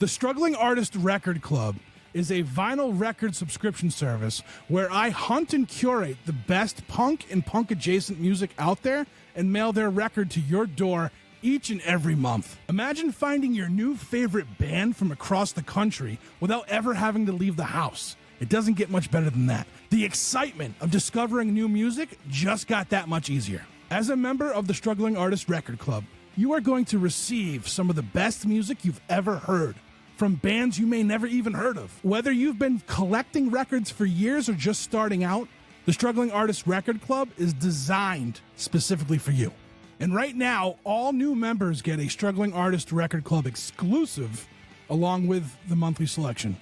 The Struggling Artist Record Club is a vinyl record subscription service where I hunt and curate the best punk and punk adjacent music out there and mail their record to your door each and every month. Imagine finding your new favorite band from across the country without ever having to leave the house. It doesn't get much better than that. The excitement of discovering new music just got that much easier. As a member of the Struggling Artist Record Club, you are going to receive some of the best music you've ever heard from bands you may never even heard of. Whether you've been collecting records for years or just starting out, the Struggling Artist Record Club is designed specifically for you. And right now, all new members get a Struggling Artist Record Club exclusive along with the monthly selection.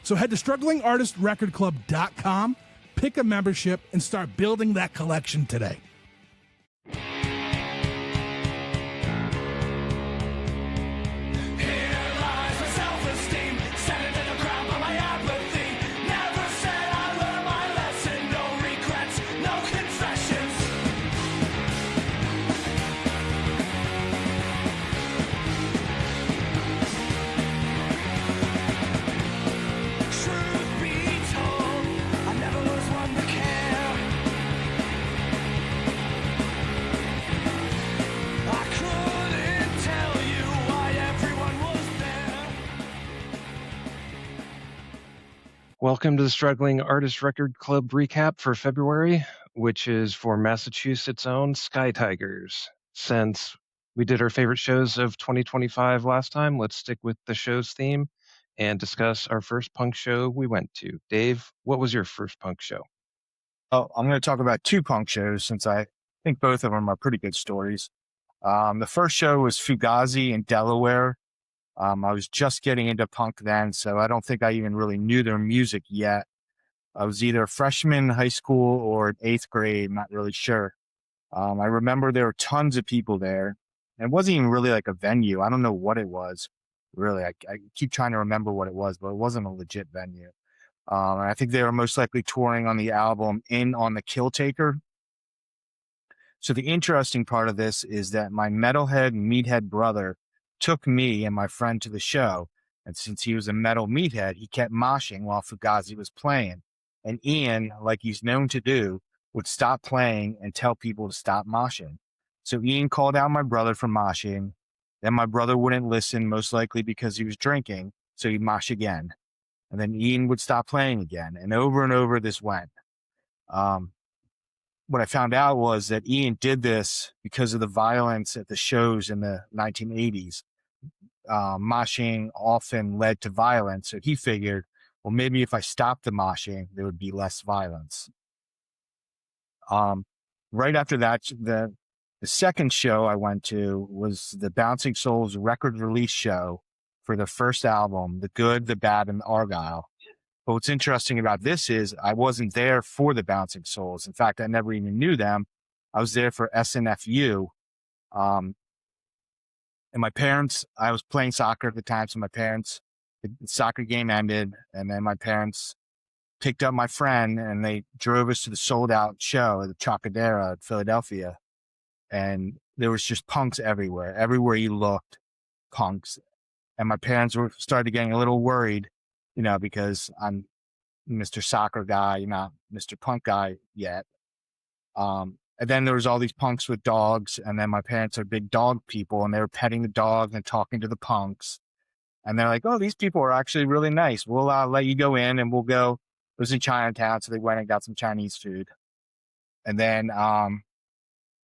So head to StrugglingArtistRecordClub.com, pick a membership, and start building that collection today. Welcome to the Struggling Artist Record Club recap for February, which is for Massachusetts' own Sky Tigers. Since we did our favorite shows of 2025 last time, let's stick with the show's theme and discuss our first punk show we went to. Dave, what was your first punk show? Oh, I'm going to talk about two punk shows since I think both of them are pretty good stories. The first show was Fugazi in Delaware. I was just getting into punk then, so I don't think I even really knew their music yet. I was either a freshman in high school or in 8th grade, not really sure. I remember there were tons of people there. And it wasn't even really like a venue. I don't know what it was, really. I keep trying to remember what it was, but it wasn't a legit venue. And I think they were most likely touring on the album In on the Kill Taker. So the interesting part of this is that my metalhead meathead brother took me and my friend to the show. And since he was a metal meathead, he kept moshing while Fugazi was playing. And Ian, like he's known to do, would stop playing and tell people to stop moshing. So Ian called out my brother for moshing. Then my brother wouldn't listen, most likely because he was drinking. So he'd mosh again. And then Ian would stop playing again. And over this went. What I found out was that Ian did this because of the violence at the shows in the 1980s. Moshing often led to violence. So he figured, well, maybe if I stopped the moshing, there would be less violence. Right after that, the second show I went to was the Bouncing Souls record release show for their first album, The Good, the Bad, and the Argyle. But what's interesting about this is I wasn't there for the Bouncing Souls. In fact, I never even knew them. I was there for SNFU. And my parents, I was playing soccer at the time, so the soccer game ended, and then my parents picked up my friend, and they drove us to the sold-out show at the Chocadera at Philadelphia. And there was just punks everywhere. Everywhere you looked, punks. And my parents started getting a little worried, because I'm Mr. Soccer guy, not Mr. Punk guy yet. And then there was all these punks with dogs, and then my parents are big dog people, and they were petting the dog and talking to the punks. And they're like, oh, these people are actually really nice. We'll let you go in, and we'll go. It was in Chinatown, so they went and got some Chinese food. And then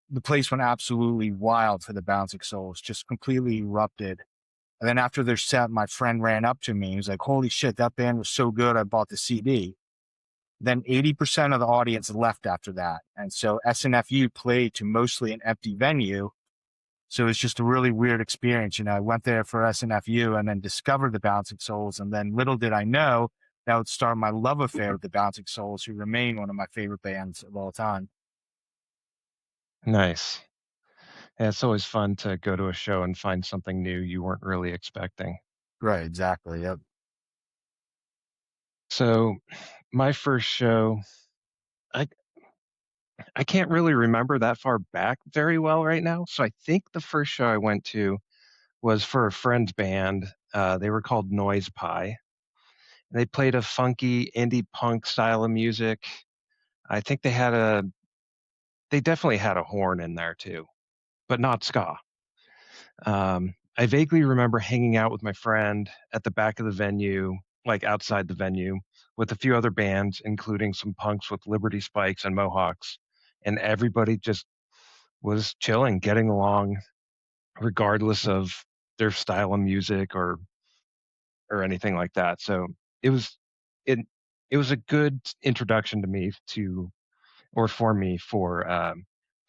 the place went absolutely wild for the Bouncing Souls, just completely erupted. And then after their set, my friend ran up to me. He was like, holy shit, that band was so good, I bought the CD. Then 80% of the audience left after that. And so SNFU played to mostly an empty venue. So it's just a really weird experience. I went there for SNFU and then discovered the Bouncing Souls. And then little did I know that would start my love affair with the Bouncing Souls, who remain one of my favorite bands of all time. Nice. Yeah, it's always fun to go to a show and find something new you weren't really expecting. Right, exactly. Yep. So my first show, I can't really remember that far back very well right now. So I think the first show I went to was for a friend's band. They were called Noise Pie. They played a funky indie punk style of music. I think they definitely had a horn in there too, but not ska. I vaguely remember hanging out with my friend at the back of the venue, like outside the venue, with a few other bands, including some punks with Liberty Spikes and Mohawks, and everybody just was chilling, getting along, regardless of their style of music or anything like that. So it was it it was a good introduction to me to or for me for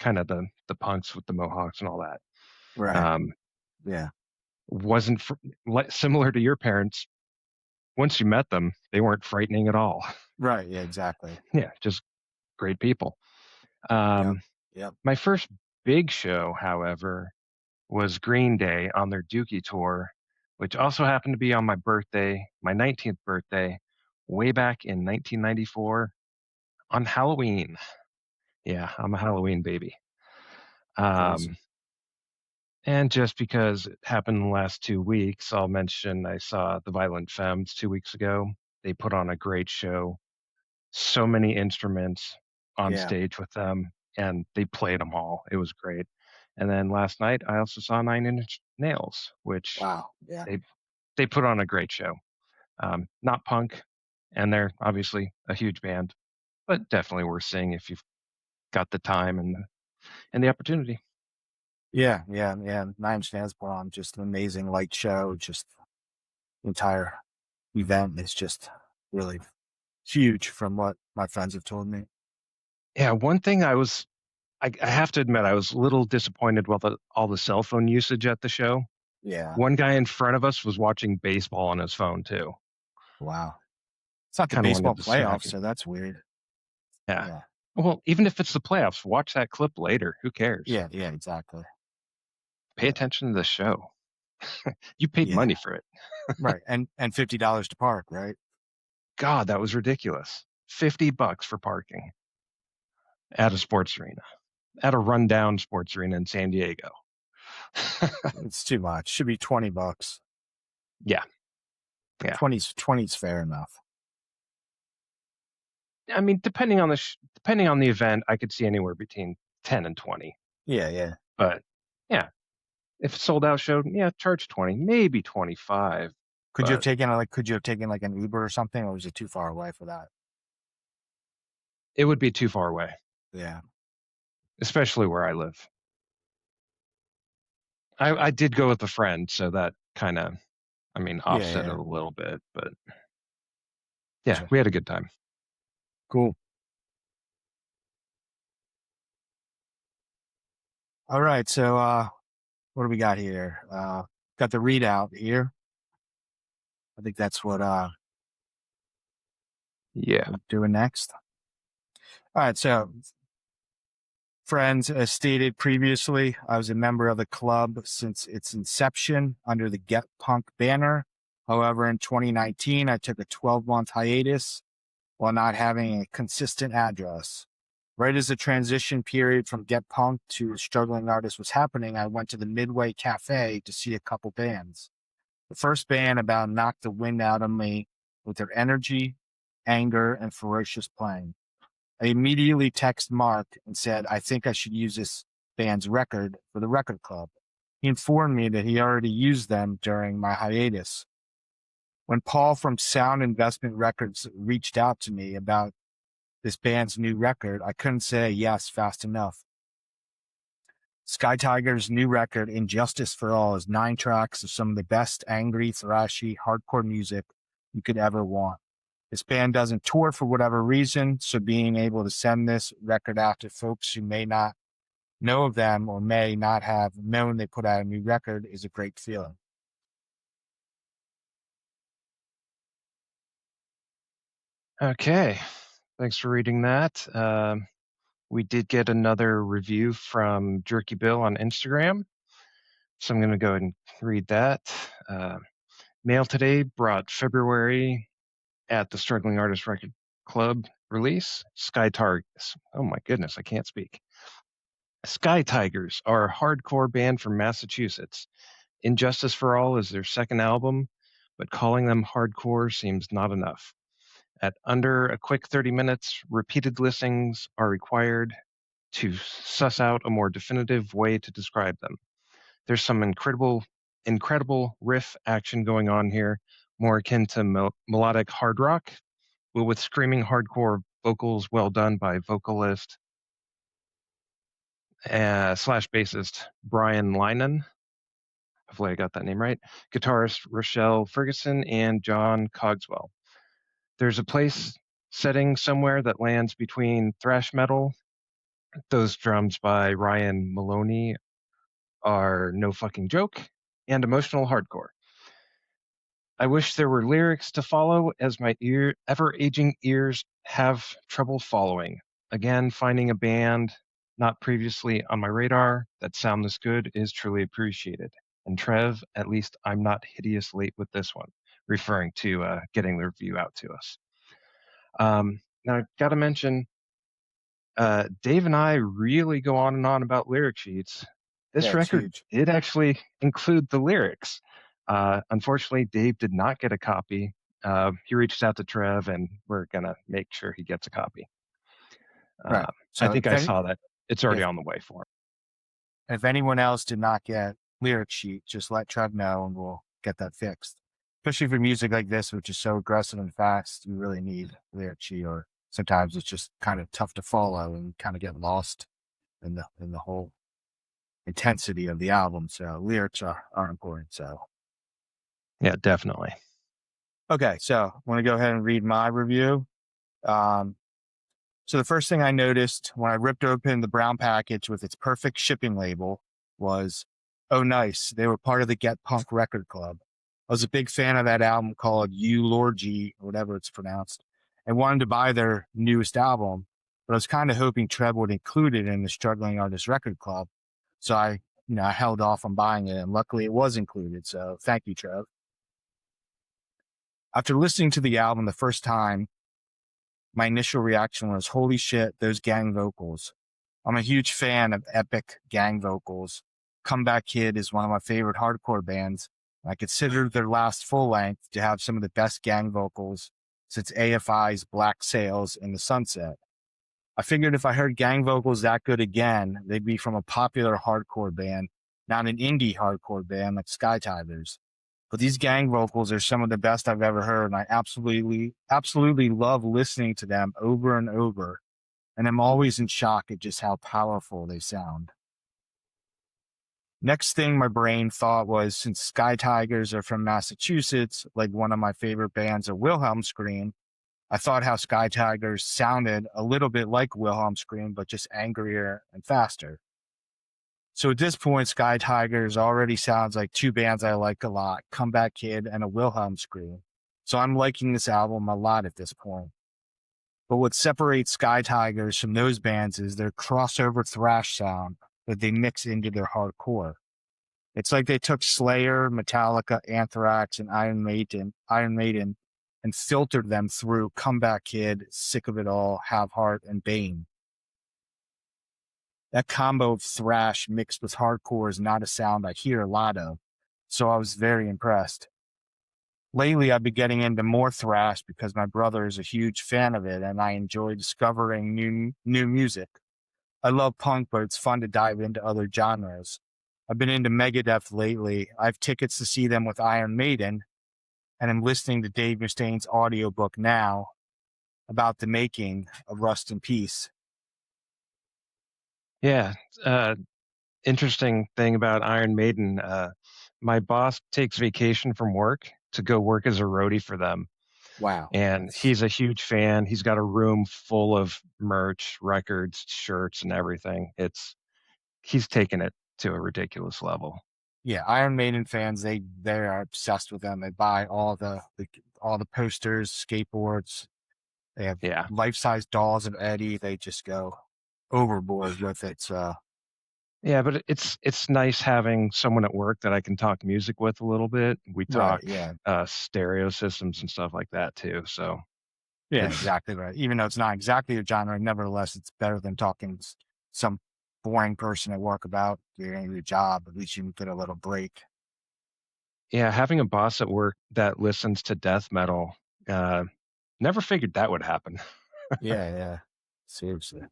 kind of the punks with the Mohawks and all that. Right. Um, Yeah. wasn't similar to your parents. Once you met them, they weren't frightening at all. Right. Yeah. Exactly. Yeah, just great people. Yep. Um, Yep. my first big show, however, was Green Day on their Dookie tour, which also happened to be on my birthday, my 19th birthday, way back in 1994 on Halloween. Yeah, I'm a Halloween baby. Crazy. And just because it happened in the last 2 weeks, I'll mention I saw the Violent Femmes 2 weeks ago. They put on a great show. So many instruments on Yeah. stage with them, and they played them all. It was great. And then last night, I also saw Nine Inch Nails, which Wow. Yeah. they put on a great show. Not punk, and they're obviously a huge band, but definitely worth seeing if you've got the time and the opportunity. Yeah. Yeah. Yeah. Nine Inch Nails put on just an amazing light show. Just the entire event is just really huge from what my friends have told me. Yeah, one thing I have to admit I was a little disappointed with all the cell phone usage at the show. Yeah. One guy in front of us was watching baseball on his phone too. Wow. It's not the Kind of baseball wanted to smack playoffs, him. so that's weird. Yeah. Yeah. Well, even if it's the playoffs, watch that clip later. Who cares? Yeah. Yeah. Exactly. Pay attention to the show. You paid Yeah. money for it. Right. And $50 to park, right? God, that was ridiculous. $50 for parking at a sports arena, at a rundown sports arena in San Diego. It's too much. Should be $20. Yeah. Yeah. 20's fair enough. I mean, depending on the event, I could see anywhere between 10 and 20. Yeah. Yeah. But yeah, if it's sold out show, yeah, charge 20, maybe 25. Could you have But taken like an Uber or something, or was it too far away for that? it would be too far away, Yeah. especially where I live. I did go with a friend, so that kind of, offset Yeah. it a little bit. But yeah, Gotcha. we had a good time. Cool. All right. So, what do we got here? Got the readout here. I think that's what Yeah. we're doing next. All right. So, friends, as stated previously, I was a member of the club since its inception under the Get Punk banner. However, in 2019, I took a 12-month hiatus while not having a consistent address. Right as the transition period from Get Punk to Struggling Artist was happening, I went to the Midway Cafe to see a couple bands. The first band about knocked the wind out of me with their energy, anger, and ferocious playing. I immediately texted Mark and said, I think I should use this band's record for the record club. He informed me that he already used them during my hiatus. When Paul from Sound Investment Records reached out to me about this band's new record, I couldn't say yes fast enough. Sky Tiger's new record, Injustice for All, is 9 tracks of some of the best angry, thrashy, hardcore music you could ever want. This band doesn't tour for whatever reason, so being able to send this record out to folks who may not know of them or may not have known they put out a new record is a great feeling. Okay. Thanks for reading that. We did get another review from Jerky Bill on Instagram. So I'm going to go ahead and read that. Mail Today brought February at the Struggling Artist Record Club release. Sky Tigers. Oh my goodness, I can't speak. Sky Tigers are a hardcore band from Massachusetts. Injustice for All is their second album, but calling them hardcore seems not enough. At under a quick 30 minutes, repeated listenings are required to suss out a more definitive way to describe them. There's some incredible riff action going on here, more akin to melodic hard rock, but with screaming hardcore vocals well done by vocalist slash bassist Brian Lynon. Hopefully I got that name right. Guitarist Rochelle Ferguson and John Cogswell. There's a place setting somewhere that lands between thrash metal. Those drums by Ryan Maloney are no fucking joke, and emotional hardcore. I wish there were lyrics to follow, as my ever-aging ears have trouble following. Again, finding a band not previously on my radar that sound this good is truly appreciated. And Trev, at least I'm not hideous late with this one, referring to getting the review out to us. Now, I've got to mention, Dave and I really go on and on about lyric sheets. This record did actually include the lyrics. Unfortunately, Dave did not get a copy. He reached out to Trev, and we're going to make sure he gets a copy. Right. So I think I saw that. It's already on the way for him. If anyone else did not get lyric sheet, just let Trev know, and we'll get that fixed. Especially for music like this, which is so aggressive and fast, you really need lyric sheet, or sometimes it's just kind of tough to follow and kind of get lost in the whole intensity of the album. So lyrics are important. So yeah, definitely. Okay, so I want to go ahead and read my review. So the first thing I noticed when I ripped open the brown package with its perfect shipping label was, oh, nice, they were part of the Get Punk Record Club. I was a big fan of that album called Eulogy, or whatever it's pronounced, and wanted to buy their newest album, but I was kind of hoping Trev would include it in the Struggling Artist Record Club. So I held off on buying it, and luckily it was included. So thank you, Trev. After listening to the album the first time, my initial reaction was, holy shit, those gang vocals. I'm a huge fan of epic gang vocals. Comeback Kid is one of my favorite hardcore bands. I consider their last full length to have some of the best gang vocals since AFI's Black Sails in the Sunset. I figured if I heard gang vocals that good again, they'd be from a popular hardcore band, not an indie hardcore band like Sky Tigers. But these gang vocals are some of the best I've ever heard, and I absolutely love listening to them over and over. And I'm always in shock at just how powerful they sound. Next thing my brain thought was, since Sky Tigers are from Massachusetts, like one of my favorite bands of Wilhelm Scream, I thought how Sky Tigers sounded a little bit like Wilhelm Scream, but just angrier and faster. So at this point, Sky Tigers already sounds like two bands I like a lot, Comeback Kid and a Wilhelm Scream. So I'm liking this album a lot at this point. But what separates Sky Tigers from those bands is their crossover thrash sound that they mix into their hardcore. It's like they took Slayer, Metallica, Anthrax, and Iron Maiden, and filtered them through Comeback Kid, Sick of It All, Have Heart, and Bane. That combo of thrash mixed with hardcore is not a sound I hear a lot of, so I was very impressed. Lately, I've been getting into more thrash because my brother is a huge fan of it, and I enjoy discovering new music. I love punk, but it's fun to dive into other genres. I've been into Megadeth lately. I have tickets to see them with Iron Maiden, and I'm listening to Dave Mustaine's audiobook now about the making of Rust in Peace. Yeah, interesting thing about Iron Maiden. My boss takes vacation from work to go work as a roadie for them. Wow. And he's a huge fan. He's got a room full of merch, records, shirts, and everything. He's taken it to a ridiculous level. Yeah, Iron Maiden fans, they're obsessed with them. They buy all the posters, skateboards. They have life-size dolls of Eddie. They just go overboard with it. So yeah, but it's nice having someone at work that I can talk music with a little bit. We talk stereo systems and stuff like that too. So yeah, exactly right. Even though it's not exactly your genre, nevertheless, it's better than talking some boring person at work about your job. At least you can get a little break. Yeah, having a boss at work that listens to death metal, never figured that would happen. Yeah. Seriously.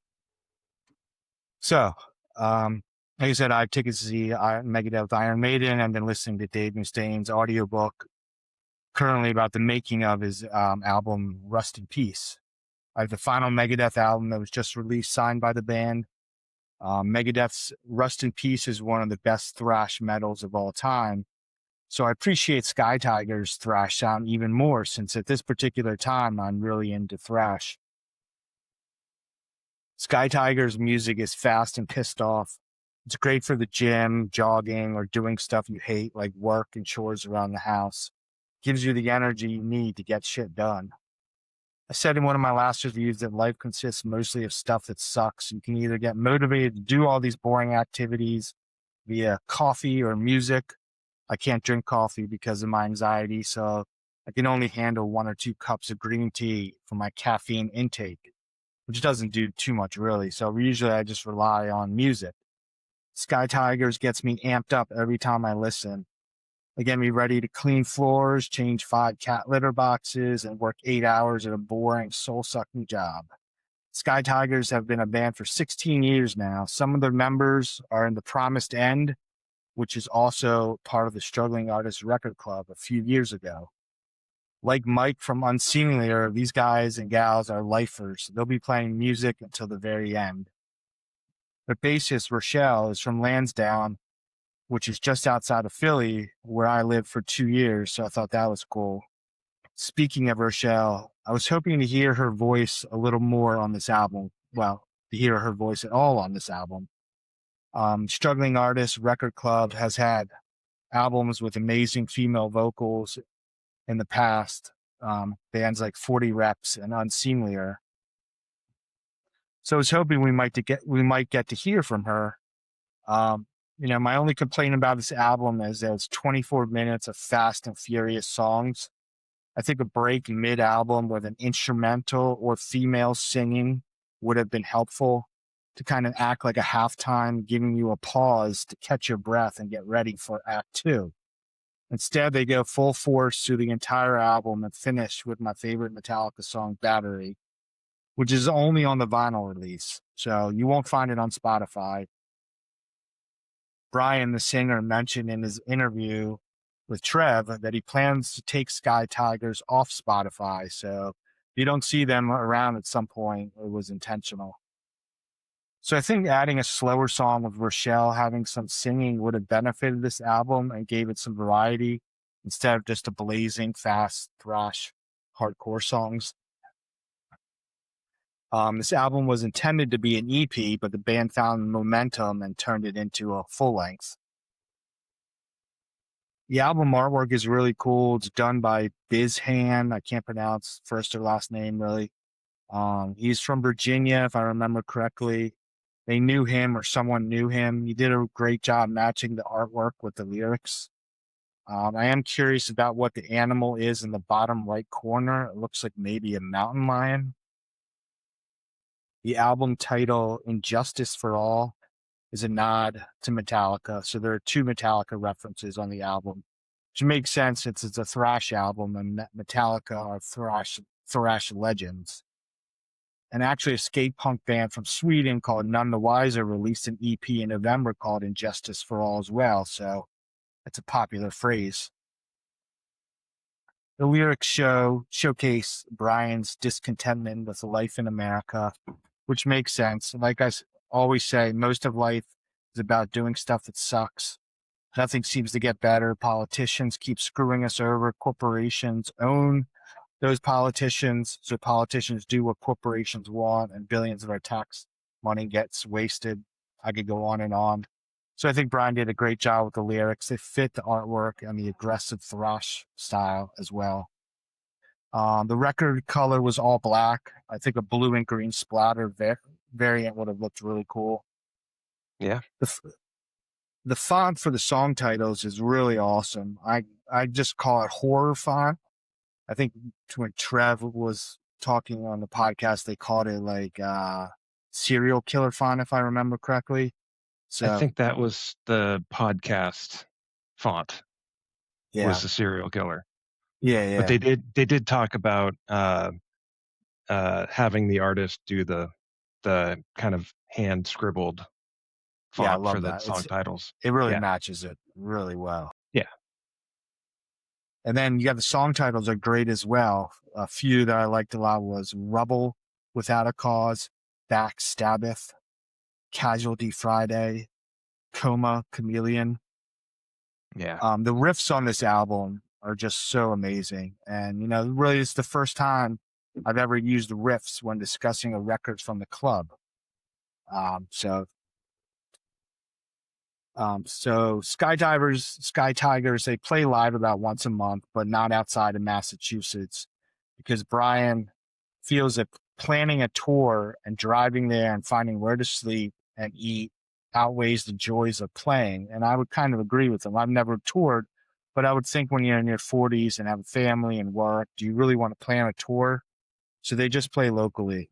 So, like I said, I have tickets to see Megadeth Iron Maiden. I've been listening to Dave Mustaine's audiobook currently about the making of his album Rust in Peace. I have the final Megadeth album that was just released, signed by the band. Megadeth's Rust in Peace is one of the best thrash metals of all time. So I appreciate Sky Tiger's thrash sound even more, since at this particular time, I'm really into thrash. Sky Tiger's music is fast and pissed off. It's great for the gym, jogging, or doing stuff you hate, like work and chores around the house. Gives you the energy you need to get shit done. I said in one of my last reviews that life consists mostly of stuff that sucks. You can either get motivated to do all these boring activities via coffee or music. I can't drink coffee because of my anxiety, so I can only handle 1 or 2 cups of green tea for my caffeine intake, which doesn't do too much really. So usually I just rely on music. Sky Tigers gets me amped up every time I listen. They get me ready to clean floors, change 5 cat litter boxes, and work 8 hours at a boring, soul-sucking job. Sky Tigers have been a band for 16 years now. Some of their members are in the Promised End, which is also part of the Struggling Artists Record Club a few years ago. Like Mike from Unseemlier, these guys and gals are lifers. They'll be playing music until the very end. Their bassist, Rochelle, is from Lansdowne, which is just outside of Philly, where I lived for 2 years, so I thought that was cool. Speaking of Rochelle, I was hoping to hear her voice a little more on this album. Well, to hear her voice at all on this album. Struggling Artists Record Club has had albums with amazing female vocals in the past. Bands like 40 Reps and Unseemlier. So I was hoping we might get to hear from her. My only complaint about this album is that it's 24 minutes of fast and furious songs. I think a break mid-album with an instrumental or female singing would have been helpful to kind of act like a halftime, giving you a pause to catch your breath and get ready for Act 2. Instead, they go full force through the entire album and finish with my favorite Metallica song, Battery, which is only on the vinyl release, so you won't find it on Spotify. Brian, the singer, mentioned in his interview with Trev that he plans to take Sky Tigers off Spotify, so if you don't see them around at some point, it was intentional. So I think adding a slower song with Rochelle having some singing would have benefited this album and gave it some variety instead of just a blazing, fast, thrash, hardcore songs. This album was intended to be an EP, but the band found momentum and turned it into a full length. The album artwork is really cool. It's done by Bizhan. I can't pronounce first or last name really. He's from Virginia, if I remember correctly. They knew him or someone knew him. He did a great job matching the artwork with the lyrics. I am curious about what the animal is in the bottom right corner. It looks like maybe a mountain lion. The album title, Injustice for All, is a nod to Metallica. So there are 2 Metallica references on the album, which makes sense since it's a thrash album and Metallica are thrash legends. And actually, a skate punk band from Sweden called None the Wiser released an EP in November called Injustice for All as well. So it's a popular phrase. The lyrics showcase Brian's discontentment with life in America, which makes sense. Like I always say, most of life is about doing stuff that sucks. Nothing seems to get better. Politicians keep screwing us over. Corporations own those politicians, so politicians do what corporations want, and billions of our tax money gets wasted. I could go on and on. So I think Brian did a great job with the lyrics. They fit the artwork and the aggressive thrash style as well. The record color was all black. I think a blue and green splatter variant would have looked really cool. Yeah. The font for the song titles is really awesome. I just call it horror font. I think when Trev was talking on the podcast, they called it like serial killer font, if I remember correctly. So I think that was the podcast font. Yeah. was the serial killer. Yeah. But Yeah. they did talk about having the artist do the kind of hand scribbled Yeah. I font for love the that. song titles. It really Yeah. matches it really well. Yeah. And then you got the song titles are great as well. A few that I liked a lot was Rubble, Without a Cause, Backstabbeth, Casualty Friday, Coma, Chameleon. Yeah. The riffs on this album are just so amazing. And, really it's the first time I've ever used riffs when discussing a record from the club. So Sky Tigers, they play live about once a month, but not outside of Massachusetts because Brian feels that planning a tour and driving there and finding where to sleep and eat outweighs the joys of playing. And I would kind of agree with him. I've never toured, but I would think when you're in your 40s and have a family and work, do you really want to plan a tour? So they just play locally.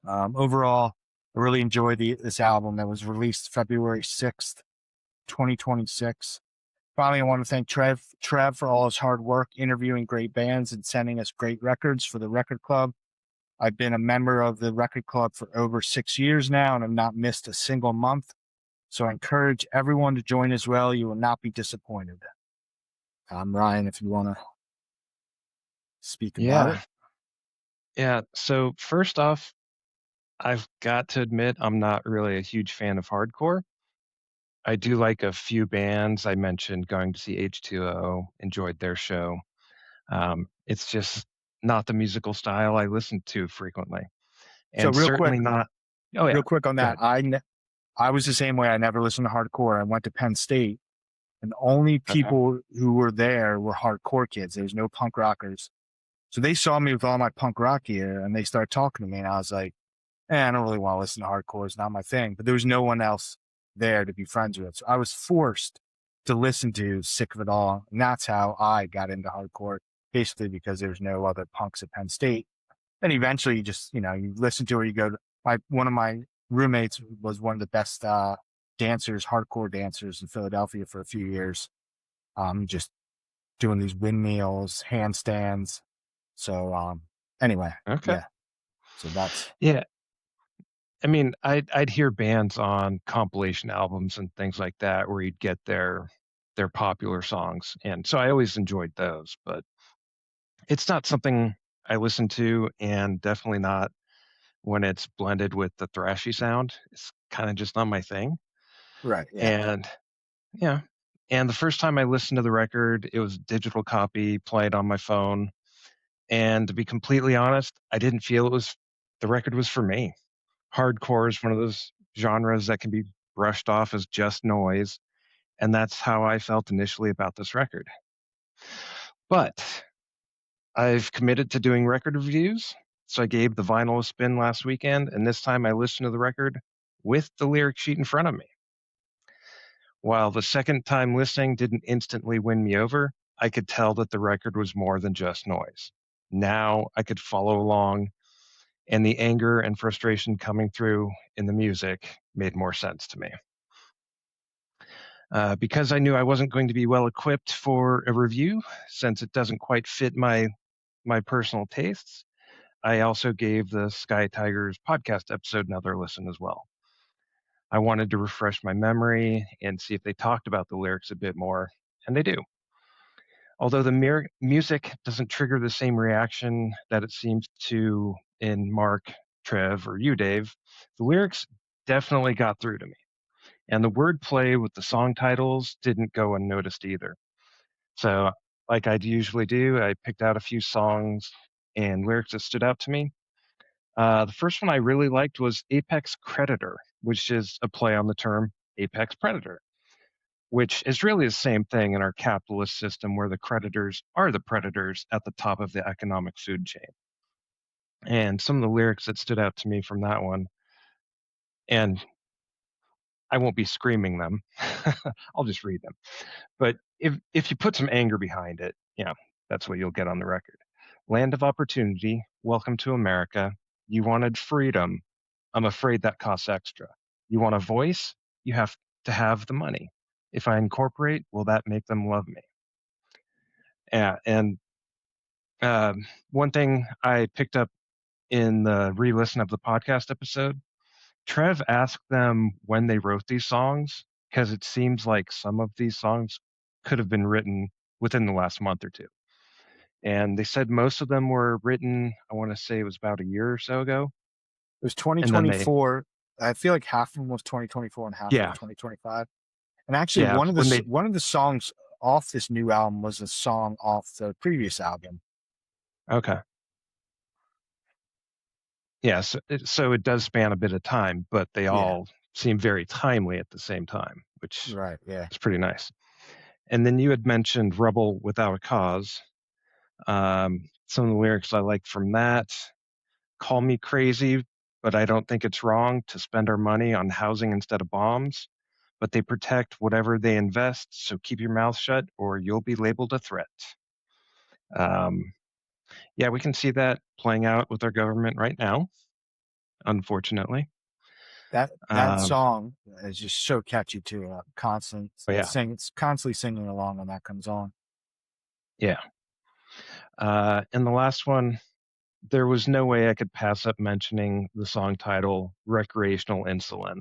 Overall, I really enjoyed this album that was released February 6th, 2026. Finally, I want to thank Trev for all his hard work interviewing great bands and sending us great records for the record club. I've been a member of the record club for over 6 years now and have not missed a single month. So I encourage everyone to join as well. You will not be disappointed. Ryan, if you want to speak about it. Yeah. So first off, I've got to admit I'm not really a huge fan of hardcore. I do like a few bands. I mentioned going to see H2O, enjoyed their show. It's just not the musical style I listen to frequently, So and certainly not. Oh yeah, real quick on go that. ahead. I was the same way. I never listened to hardcore. I went to Penn State, and the only Okay. people who were there were hardcore kids. There was no punk rockers. So they saw me with all my punk rock gear, and they started talking to me, and I was like, I don't really want to listen to hardcore. It's not my thing. But there was no one else there to be friends with. So I was forced to listen to Sick of It All. And that's how I got into hardcore, basically because there's no other punks at Penn State. And eventually you just, you listen to it, you go to one of my roommates was one of the best dancers, hardcore dancers in Philadelphia for a few years. Just doing these windmills, handstands. So anyway. Okay. Yeah. So that's Yeah. I mean, I'd hear bands on compilation albums and things like that where you'd get their popular songs, and so I always enjoyed those. But it's not something I listen to, and definitely not when it's blended with the thrashy sound. It's kind of just not my thing. right. Yeah. And yeah, and the first time I listened to the record, it was a digital copy played on my phone. And to be completely honest, I didn't feel the record was for me. Hardcore is one of those genres that can be brushed off as just noise, and that's how I felt initially about this record. But I've committed to doing record reviews, so I gave the vinyl a spin last weekend, and this time I listened to the record with the lyric sheet in front of me. While the second time listening didn't instantly win me over, I could tell that the record was more than just noise. Now I could follow along, and the anger and frustration coming through in the music made more sense to me. Because I knew I wasn't going to be well equipped for a review, since it doesn't quite fit my personal tastes, I also gave the Sky Tigers podcast episode another listen as well. I wanted to refresh my memory and see if they talked about the lyrics a bit more, and they do. Although the music doesn't trigger the same reaction that it seems to in Mark, Trev, or you, Dave, the lyrics definitely got through to me. And the wordplay with the song titles didn't go unnoticed either. So, like I usually do, I picked out a few songs and lyrics that stood out to me. The first one I really liked was Apex Creditor, which is a play on the term apex predator, which is really the same thing in our capitalist system where the creditors are the predators at the top of the economic food chain. And some of the lyrics that stood out to me from that one, and I won't be screaming them, I'll just read them. But if you put some anger behind it, that's what you'll get on the record. Land of opportunity, welcome to America. You wanted freedom. I'm afraid that costs extra. You want a voice? You have to have the money. if I incorporate, will that make them love me? Yeah, and one thing I picked up in the re-listen of the podcast episode, Trev asked them when they wrote these songs because it seems like some of these songs could have been written within the last month or two. And they said most of them were written, I want to say it was about a year or so ago. It was And then they, 2024. I feel like half of them was 2024 and half yeah, was 2025. And actually, yeah, one of the songs off this new album was a song off the previous album. okay. Yeah, so it does span a bit of time, but they all seem very timely at the same time, which Right. Yeah. is pretty nice. And then you had mentioned Rebel Without a Cause. Some of the lyrics I like from that: call me crazy, but I don't think it's wrong to spend our money on housing instead of bombs. But they protect whatever they invest, so keep your mouth shut or you'll be labeled a threat. Yeah, we can see that playing out with our government right now, unfortunately. That Um, song is just so catchy too. but yeah, It's constantly singing along when that comes on. yeah. And the last one, there was no way I could pass up mentioning the song title, Recreational Insulin.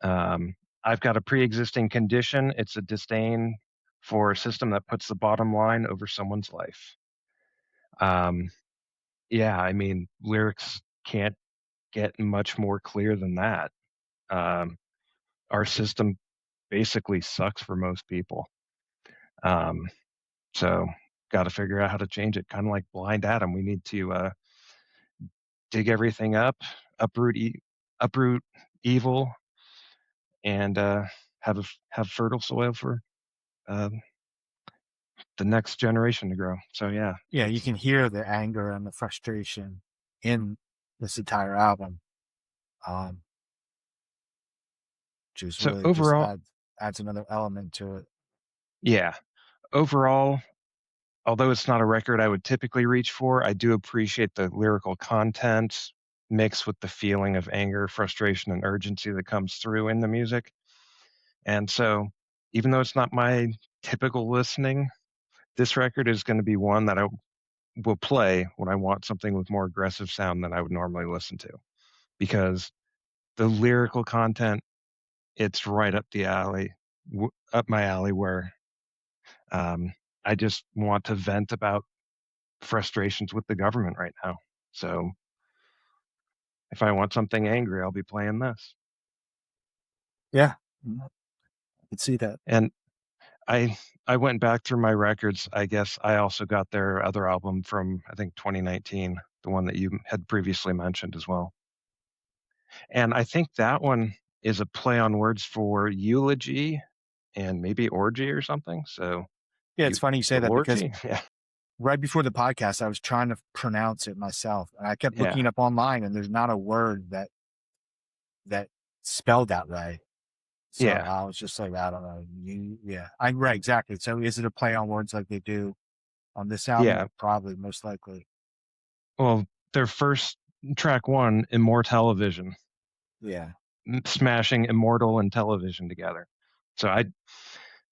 I've got a pre-existing condition. It's a disdain for a system that puts the bottom line over someone's life. Yeah, I mean, lyrics can't get much more clear than that. Our system basically sucks for most people. So got to figure out how to change it. Kind of like Blind Adam, we need to dig everything up, uproot evil, and have fertile soil for uh, the next generation to grow. So yeah, Yeah, you can hear the anger and the frustration in this entire album. Which so really just overall, adds another element to it. yeah, overall, although it's not a record I would typically reach for, I do appreciate the lyrical content mixed with the feeling of anger, frustration, and urgency that comes through in the music. And so, even though it's not my typical listening, this record is going to be one that I will play when I want something with more aggressive sound than I would normally listen to, because the lyrical content, it's right up the alley, up my alley, where I just want to vent about frustrations with the government right now. So if I want something angry, I'll be playing this. Yeah, I could see that. And I went back through my records. I guess I also got their other album from, I think, 2019, the one that you had previously mentioned as well. And I think that one is a play on words for eulogy and maybe orgy or something. So yeah, it's funny you say that because yeah, right before the podcast, I was trying to pronounce it myself, and I kept yeah, looking up online, and there's not a word that spelled that way. So yeah. I was just like, I don't know. Right, exactly. So is it a play on words like they do on this album? Yeah. Probably, most likely. Well, their first track one, Immortelevision, Yeah. smashing immortal and television together. So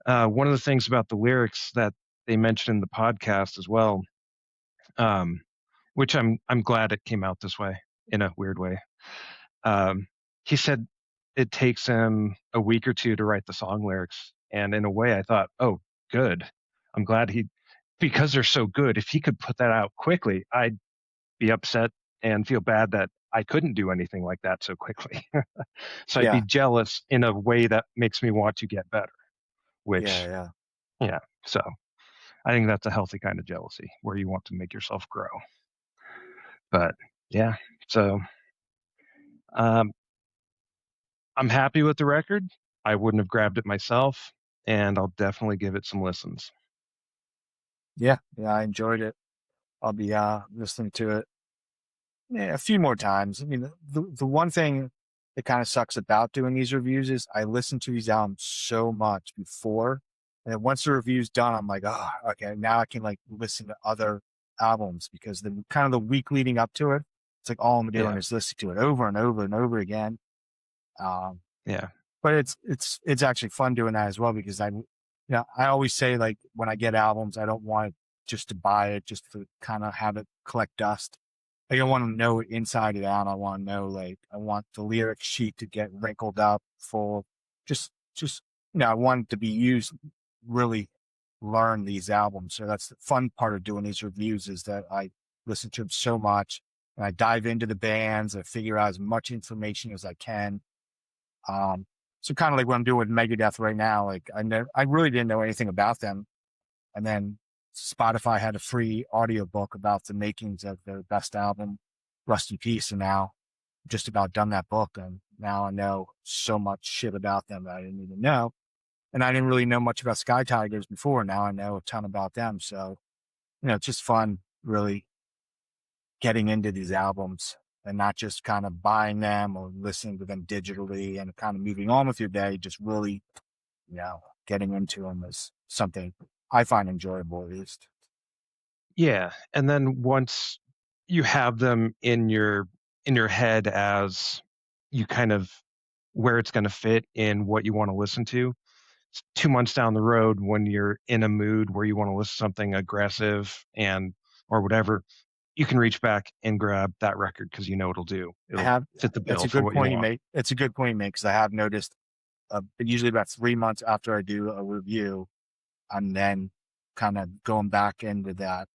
one of the things about the lyrics that they mentioned in the podcast as well, which I'm glad it came out this way in a weird way. He said it takes him a week or two to write the song lyrics, and in a way, I thought, oh, good. I'm glad because they're so good. If he could put that out quickly, I'd be upset and feel bad that I couldn't do anything like that so quickly. So I'd be jealous in a way that makes me want to get better, which, yeah. So I think that's a healthy kind of jealousy where you want to make yourself grow. But yeah, so I'm happy with the record. I wouldn't have grabbed it myself, and I'll definitely give it some listens. Yeah, I enjoyed it. I'll be listening to it a few more times. I mean, the one thing that kind of sucks about doing these reviews is I listen to these albums so much before, and then once the review's done, I'm like, oh, okay, now I can like listen to other albums, because the kind of the week leading up to it, it's like all I'm doing is listening to it over and over and over again. Yeah. but it's actually fun doing that as well because I always say like when I get albums, I don't want it just to buy it, just to kind of have it collect dust. Like, I want to know it inside and out. I want to know, like, I want the lyric sheet to get wrinkled up full. Just, I want it to be used, really learn these albums. So that's the fun part of doing these reviews is that I listen to them so much and I dive into the bands and figure out as much information as I can. So kind of like what I'm doing with Megadeth right now. Like I really didn't know anything about them. And then Spotify had a free audiobook about the makings of their best album, Rust in Peace. And now I'm just about done that book. And now I know so much shit about them that I didn't even know. And I didn't really know much about Sky Tigers before. Now I know a ton about them. So, it's just fun really getting into these albums and not just kind of buying them or listening to them digitally and kind of moving on with your day. Just really, getting into them is something I find enjoyable at least. Yeah, and then once you have them in your head as you kind of where it's going to fit in what you want to listen to, 2 months down the road when you're in a mood where you want to listen to something aggressive and or whatever, you can reach back and grab that record because you know it'll do. It'll fit the bill That's a for good what you point you want. make. It's a good point you make because I have noticed usually about 3 months after I do a review, I'm then kind of going back into that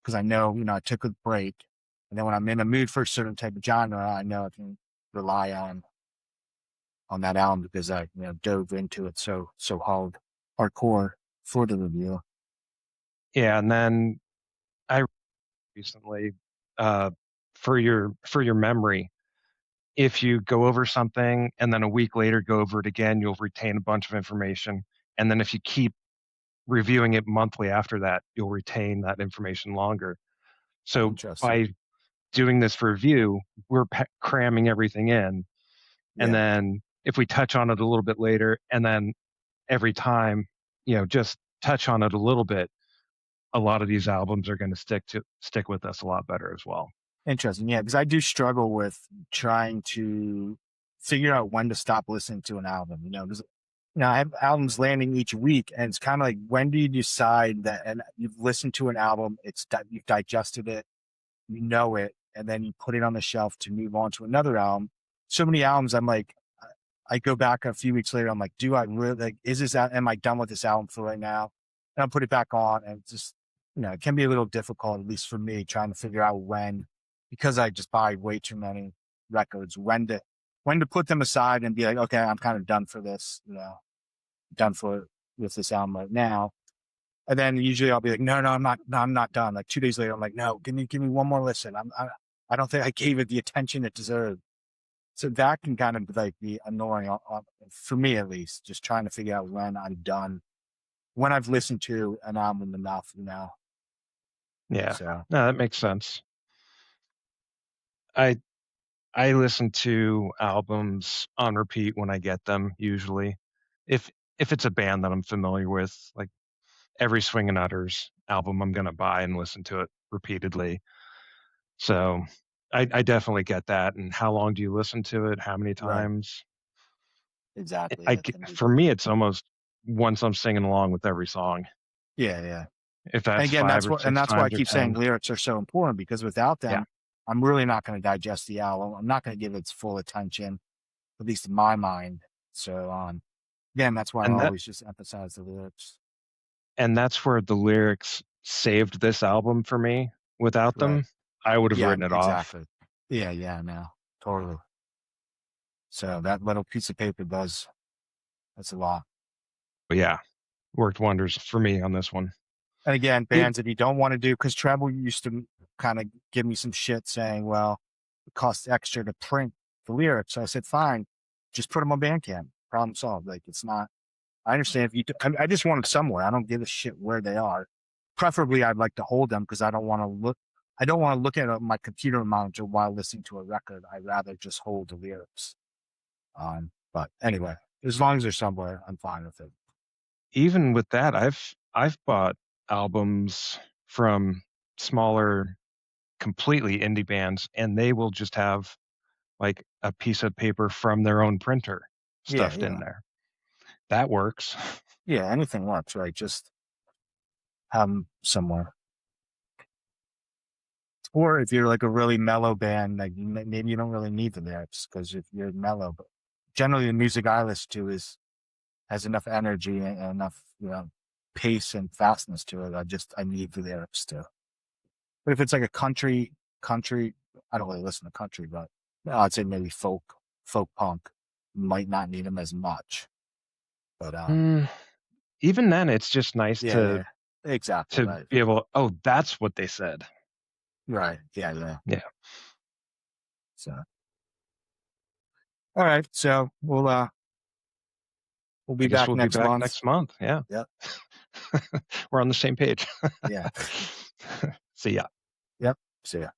because I know, I took a break. And then when I'm in a mood for a certain type of genre, I know I can rely on that album because I, dove into it so hardcore for the review. Yeah, and then I recently for your memory, if you go over something and then a week later go over it again, you'll retain a bunch of information. And then if you keep reviewing it monthly after that, you'll retain that information longer. So Interesting. by doing this review, we're cramming everything in. And Yeah. then if we touch on it a little bit later, and then every time, just touch on it a little bit, a lot of these albums are going to stick with us a lot better as well. Interesting. Yeah. Because I do struggle with trying to figure out when to stop listening to an album, because I have albums landing each week, and it's kind of like, when do you decide that? And you've listened to an album, you've digested it, you know it, and then you put it on the shelf to move on to another album. So many albums, I'm like, I go back a few weeks later, I'm like, do I really like? Am I done with this album for right now? And I'll put it back on, and it's just, it can be a little difficult, at least for me, trying to figure out when, because I just buy way too many records, when to put them aside and be like, okay, I'm kind of done for this, done for with this album right now. And then usually I'll be like, no, I'm not done. Like 2 days later, I'm like, no, give me one more listen. I don't think I gave it the attention it deserved. So that can kind of like be annoying for me, at least, just trying to figure out when I'm done, when I've listened to an album enough, Yeah. So No, that makes sense. I listen to albums on repeat when I get them, usually. If it's a band that I'm familiar with, like every Swingin' Utters album I'm gonna buy and listen to it repeatedly. So I definitely get that. And how long do you listen to it? How many right, times? exactly. For me, it's almost once I'm singing along with every song. Yeah. If And that's again, 5 or that's 6 why I times or keep saying 10. lyrics are so important, because without Yeah. them, I'm really not going to digest the album. I'm not going to give it its full attention, at least in my mind. So, again, that's why I And always just emphasize the lyrics. that's where the lyrics saved this album for me. Without Right. them, I would have Yeah, written it off. exactly. Yeah, no, totally. So that little piece of paper that's a lot. But yeah, worked wonders for me on this one. And again, It, bands that you don't want to do, because Treble used to kind of give me some shit saying, well, it costs extra to print the lyrics. So I said, fine, just put them on Bandcamp. Problem solved. Like, it's not, I understand if you, I just want them somewhere. I don't give a shit where they are. Preferably, I'd like to hold them because I don't want to look at my computer monitor while listening to a record. I'd rather just hold the lyrics. But anyway, as long as they're somewhere, I'm fine with it. even with that, I've bought albums from smaller, completely indie bands, and they will just have like a piece of paper from their own printer. stuffed yeah. in there. That works. Yeah, anything works, right? Just have 'em somewhere. Or if you're like a really mellow band, like maybe you don't really need the lyrics because if you're mellow, but generally the music I listen to has enough energy and enough, pace and fastness to it. I need the lyrics too. But if it's like a country, I don't really listen to country, but I'd say maybe folk punk might not need them as much. But Even then, it's just nice yeah, exactly to right, be able. Oh, that's what they said. right, yeah. Yeah. So, all right, so we'll be I guess back we'll be next back month. next month. Yeah. Yep. We're on the same page. Yeah. See ya. Yep. See ya.